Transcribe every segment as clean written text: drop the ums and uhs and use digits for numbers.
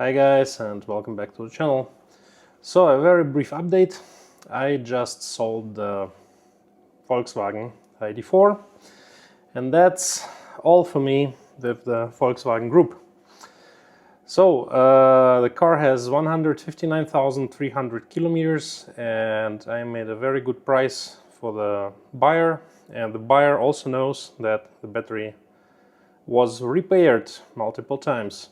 Hi guys, and welcome back to the channel. So a very brief update. I just sold the Volkswagen ID.4 and that's all for me with the Volkswagen Group. So the car has 159,300 kilometers and I made a very good price for the buyer, and the buyer also knows that the battery was repaired multiple times.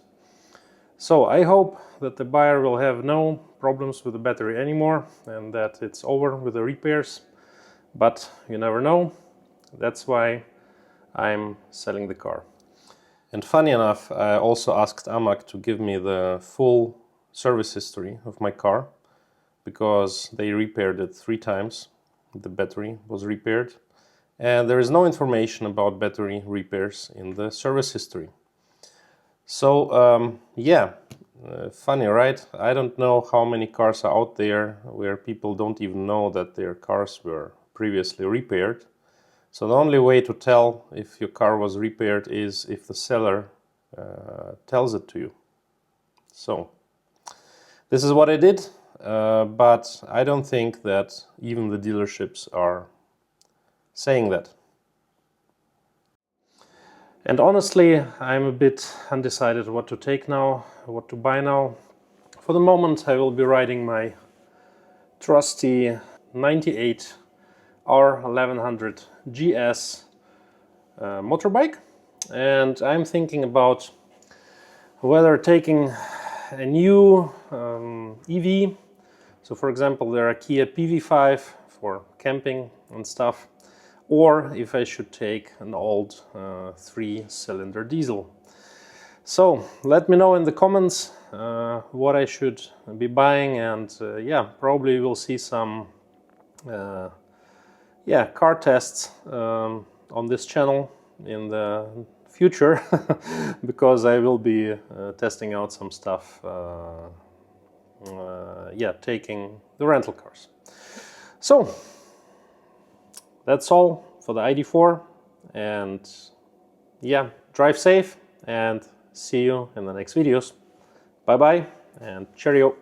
So I hope that the buyer will have no problems with the battery anymore and that it's over with the repairs, but you never know. That's why I'm selling the car. And funny enough, I also asked AMAG to give me the full service history of my car, because they repaired it 3 times. The battery was repaired and there is no information about battery repairs in the service history. So yeah, funny, right? I don't know how many cars are out there where people don't even know that their cars were previously repaired. So the only way to tell if your car was repaired is if the seller tells it to you. So this is what I did, but I don't think that even the dealerships are saying that. And honestly, I'm a bit undecided what to take now, what to buy now. For the moment, I will be riding my trusty 98 R1100 GS motorbike, and I'm thinking about whether taking a new EV. So for example, there are Kia PV5 for camping and stuff, or if I should take an old 3-cylinder diesel. So let me know in the comments what I should be buying, and yeah, probably we'll see some car tests on this channel in the future because I will be testing out some stuff, taking the rental cars. So that's all for the ID.4, and yeah, drive safe and see you in the next videos. Bye bye and cheerio.